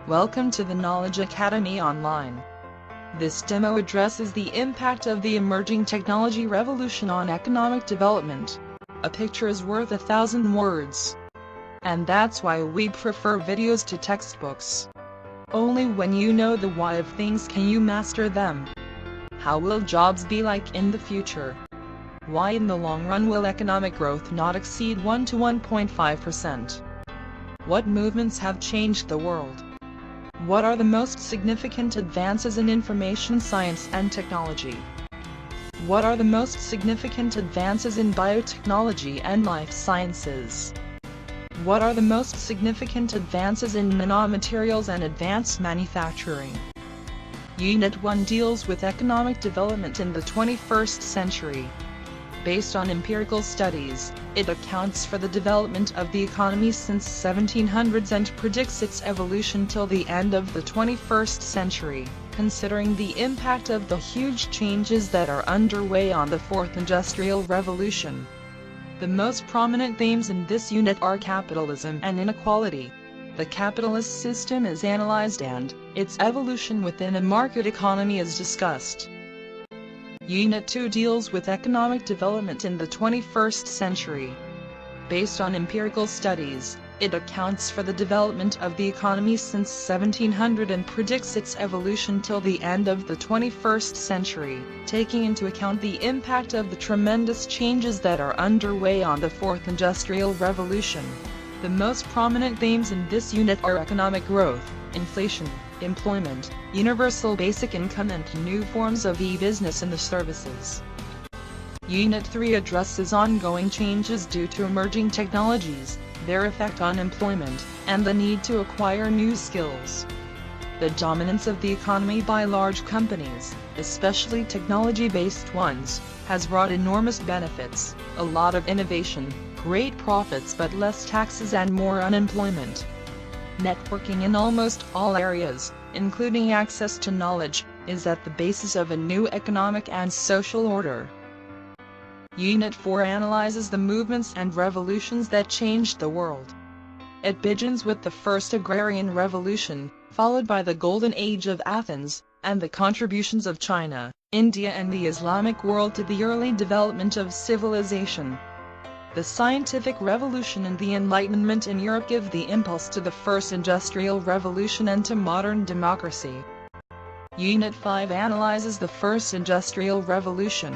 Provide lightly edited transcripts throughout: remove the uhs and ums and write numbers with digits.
Welcome to the Knowledge Academy Online. This demo addresses the impact of the emerging technology revolution on economic development. A picture is worth 1,000 words. And that's why we prefer videos to textbooks. Only when you know the why of things can you master them. How will jobs be like in the future? Why in the long run will economic growth not exceed 1 to 1.5%? What movements have changed the world? What are the most significant advances in information science and technology? What are the most significant advances in biotechnology and life sciences? What are the most significant advances in nanomaterials and advanced manufacturing? Unit 1 deals with economic development in the 21st century. Based on empirical studies, it accounts for the development of the economy since 1700s and predicts its evolution till the end of the 21st century, considering the impact of the huge changes that are underway on the Fourth Industrial Revolution. The most prominent themes in this unit are capitalism and inequality. The capitalist system is analyzed and its evolution within a market economy is discussed. Unit 2 deals with economic development in the 21st century. Based on empirical studies, it accounts for the development of the economy since 1700 and predicts its evolution till the end of the 21st century, taking into account the impact of the tremendous changes that are underway on the Fourth Industrial Revolution. The most prominent themes in this unit are economic growth, inflation, employment, universal basic income and new forms of e-business and the services. Unit 3 addresses ongoing changes due to emerging technologies, their effect on employment, and the need to acquire new skills. The dominance of the economy by large companies, especially technology-based ones, has brought enormous benefits, a lot of innovation, great profits but less taxes and more unemployment. Networking in almost all areas, including access to knowledge, is at the basis of a new economic and social order. Unit 4 analyzes the movements and revolutions that changed the world. It begins with the first agrarian revolution, followed by the Golden Age of Athens, and the contributions of China, India and the Islamic world to the early development of civilization. The scientific revolution and the Enlightenment in Europe give the impulse to the first industrial revolution and to modern democracy. Unit 5 analyzes the first industrial revolution.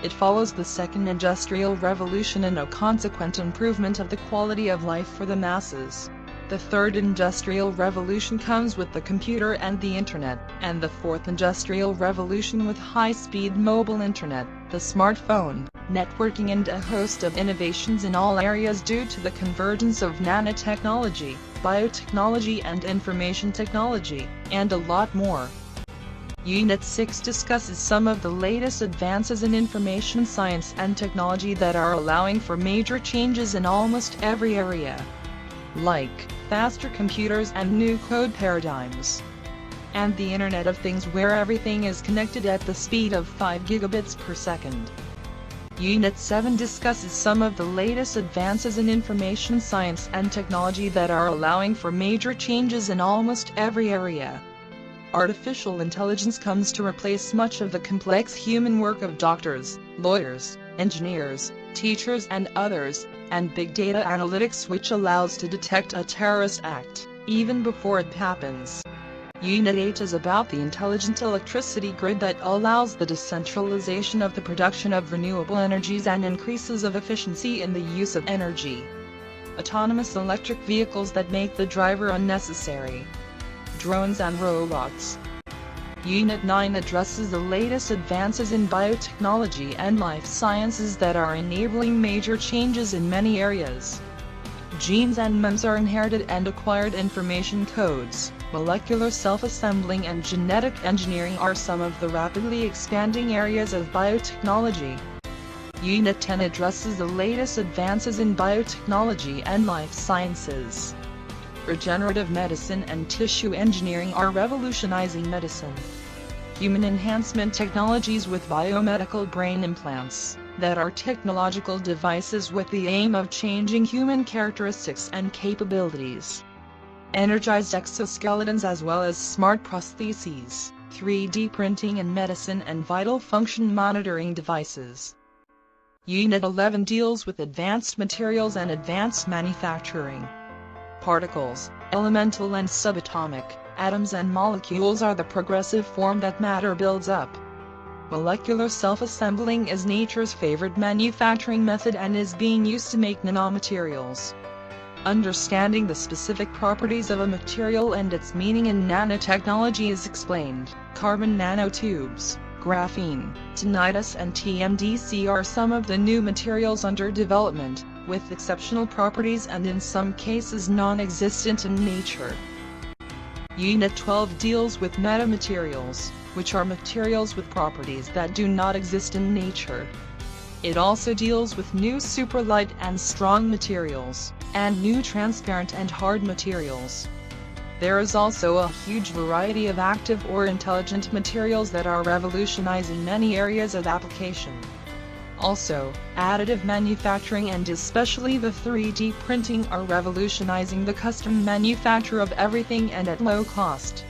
It follows the second industrial revolution and a consequent improvement of the quality of life for the masses. The third industrial revolution comes with the computer and the internet, and the fourth industrial revolution with high-speed mobile internet, the smartphone, networking and a host of innovations in all areas due to the convergence of nanotechnology, biotechnology and information technology, and a lot more. Unit 6 discusses some of the latest advances in information science and technology that are allowing for major changes in almost every area, like faster computers and new code paradigms, and the Internet of Things where everything is connected at the speed of 5 gigabits per second. Unit 7 discusses some of the latest advances in information science and technology that are allowing for major changes in almost every area. Artificial intelligence comes to replace much of the complex human work of doctors, lawyers, engineers, teachers and others, and big data analytics which allows to detect a terrorist act, even before it happens. Unit 8 is about the intelligent electricity grid that allows the decentralization of the production of renewable energies and increases of efficiency in the use of energy. Autonomous electric vehicles that make the driver unnecessary. Drones and robots. Unit 9 addresses the latest advances in biotechnology and life sciences that are enabling major changes in many areas. Genes and MEMS are inherited and acquired information codes. Molecular self-assembling and genetic engineering are some of the rapidly expanding areas of biotechnology. Unit 10 addresses the latest advances in biotechnology and life sciences. Regenerative medicine and tissue engineering are revolutionizing medicine. Human enhancement technologies with biomedical brain implants, that are technological devices with the aim of changing human characteristics and capabilities. energized exoskeletons as well as smart prostheses, 3D printing in medicine and vital function monitoring devices. Unit 11 deals with advanced materials and advanced manufacturing. Particles, elemental and subatomic, atoms and molecules are the progressive form that matter builds up. Molecular self-assembling is nature's favorite manufacturing method and is being used to make nanomaterials. Understanding the specific properties of a material and its meaning in nanotechnology is explained. Carbon nanotubes, graphene, tinnitus and TMDC are some of the new materials under development, with exceptional properties and in some cases non-existent in nature. Unit 12 deals with metamaterials, which are materials with properties that do not exist in nature. It also deals with new superlight and strong materials, and new transparent and hard materials. There is also a huge variety of active or intelligent materials that are revolutionizing many areas of application. Also, additive manufacturing and especially the 3D printing are revolutionizing the custom manufacture of everything and at low cost.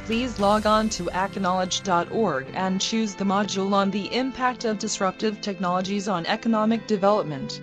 Please log on to ACOKnowledge.org and choose the module on the impact of disruptive technologies on economic development.